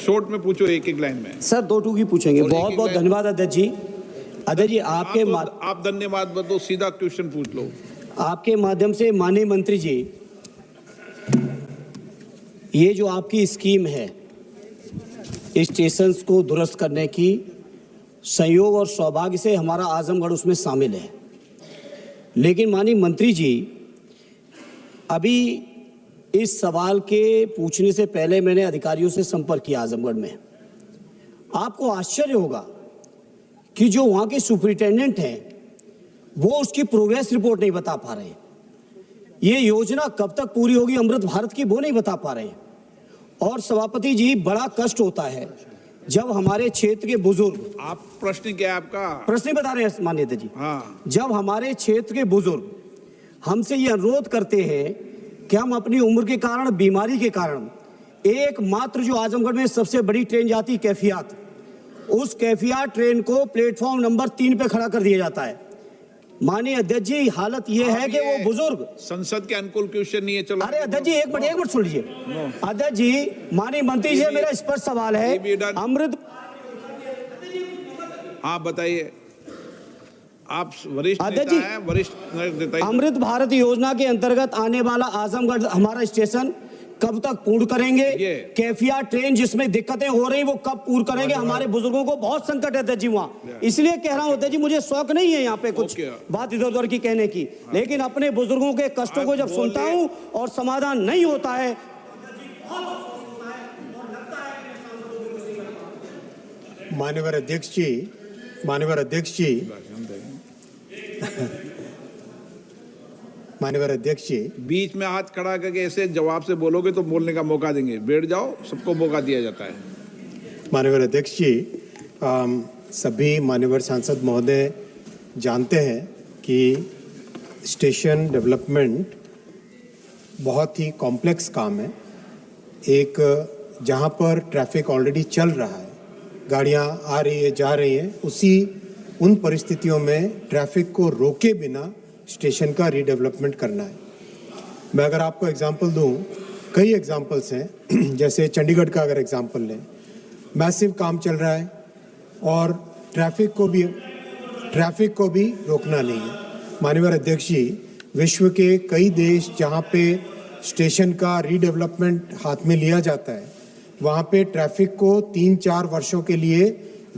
Short में पूछो, एक एक लाइन में। सर 2 की पूछेंगे। बहुत बहुत धन्यवाद अध्यक्ष जी। अध्यक्ष जी आप धन्यवाद बताओ, सीधा क्वेश्चन पूछ लो। आपके माध्यम से माननीय मंत्री जी, ये जो आपकी स्कीम है स्टेशन को दुरुस्त करने की, संयोग और सौभाग्य से हमारा आजमगढ़ उसमें शामिल है। लेकिन माननीय मंत्री जी, अभी इस सवाल के पूछने से पहले मैंने अधिकारियों से संपर्क किया आजमगढ़ में। आपको आश्चर्य होगा कि जो वहाँ के सुपरिटेंडेंट हैं वो उसकी प्रोग्रेस रिपोर्ट नहीं बता पा रहे। ये योजना कब तक पूरी होगी अमृत भारत की, वो नहीं बता पा रहे। और सभापति जी, बड़ा कष्ट होता है जब हमारे क्षेत्र के बुजुर्ग, आप प्रश्न क्या है आपका? प्रश्न बता रहे हैं माननीय जी। हाँ। जब हमारे क्षेत्र के बुजुर्ग हमसे ये अनुरोध करते हैं कि हम अपनी उम्र के कारण, बीमारी के कारण, एकमात्र जो आजमगढ़ में सबसे बड़ी ट्रेन जाती कैफियत, उस कैफियत ट्रेन को प्लेटफॉर्म नंबर 3 पे खड़ा कर दिया जाता है। माननीय अध्यक्ष जी, हालत ये है कि वो बुजुर्ग, संसद के अनुकूल क्वेश्चन नहीं है। चलो अरे अध्यक्ष जी एक मिनट सुन लीजिए। अध्यक्ष जी, माननीय मंत्री जी से मेरा स्पष्ट सवाल है, अमृत। हाँ बताइए, आप वरिष्ठ नेता हैं, वरिष्ठ नेता। अमृत भारत योजना के अंतर्गत आने वाला आजमगढ़ हमारा स्टेशन कब तक पूर्ण करेंगे? कैफिया ट्रेन जिसमें दिक्कतें हो रही वो कब पूर्ण करेंगे? हमारे बुजुर्गों को बहुत संकट है अध्यक्ष जी वहाँ। इसलिए कह रहा हूँ अध्यक्ष जी, मुझे शौक नहीं है यहाँ पे कुछ बात इधर उधर की कहने की, लेकिन अपने बुजुर्गों के कष्टों को जब सुनता हूँ और समाधान नहीं होता है। माननीय अध्यक्ष जी, माननीय अध्यक्ष जी, बीच में हाथ खड़ा करके ऐसे जवाब से बोलोगे तो बोलने का मौका देंगे। बैठ जाओ, सबको मौका दिया जाता है। माननीय अध्यक्ष जी, सभी माननीय सांसद महोदय जानते हैं कि स्टेशन डेवलपमेंट बहुत ही कॉम्प्लेक्स काम है। एक जहां पर ट्रैफिक ऑलरेडी चल रहा है, गाड़ियां आ रही है जा रही हैं, उन परिस्थितियों में ट्रैफिक को रोके बिना स्टेशन का रीडेवलपमेंट करना है। मैं अगर आपको एग्जांपल दूं, कई एग्जांपल्स हैं। जैसे चंडीगढ़ का अगर एग्जांपल लें, मैसिव काम चल रहा है और ट्रैफिक को भी रोकना नहीं है। माननीय अध्यक्ष जी, विश्व के कई देश जहां पे स्टेशन का रीडेवलपमेंट हाथ में लिया जाता है, वहां पे ट्रैफिक को 3-4 वर्षों के लिए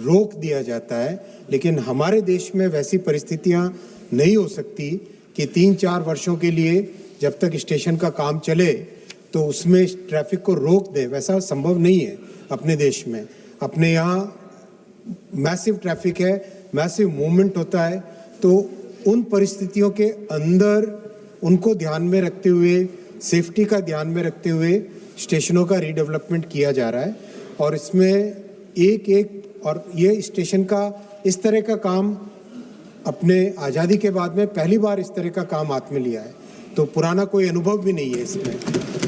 रोक दिया जाता है। लेकिन हमारे देश में वैसी परिस्थितियां नहीं हो सकती कि 3-4 वर्षों के लिए जब तक स्टेशन का काम चले तो उसमें ट्रैफिक को रोक दे। वैसा संभव नहीं है अपने देश में। अपने यहाँ मैसिव ट्रैफिक है, मैसिव मूवमेंट होता है, तो उन परिस्थितियों के अंदर उनको ध्यान में रखते हुए, सेफ्टी का ध्यान में रखते हुए स्टेशनों का रीडेवलपमेंट किया जा रहा है। और इसमें और ये स्टेशन का इस तरह का काम अपने आज़ादी के बाद में पहली बार इस तरह का काम हाथ में लिया है, तो पुराना कोई अनुभव भी नहीं है इसमें।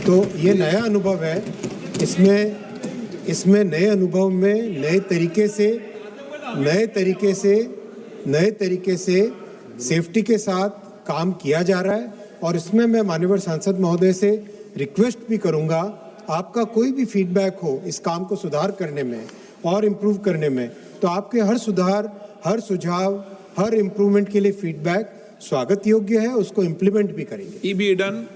तो ये नया अनुभव है। इसमें नए अनुभव में नए तरीके से सेफ्टी के साथ काम किया जा रहा है। और इसमें मैं माननीय सांसद महोदय से रिक्वेस्ट भी करूंगा, आपका कोई भी फीडबैक हो इस काम को सुधार करने में और इम्प्रूव करने में, तो आपके हर सुधार, हर सुझाव, हर इम्प्रूवमेंट के लिए फीडबैक स्वागत योग्य है, उसको इम्प्लीमेंट भी करेंगे। E be done.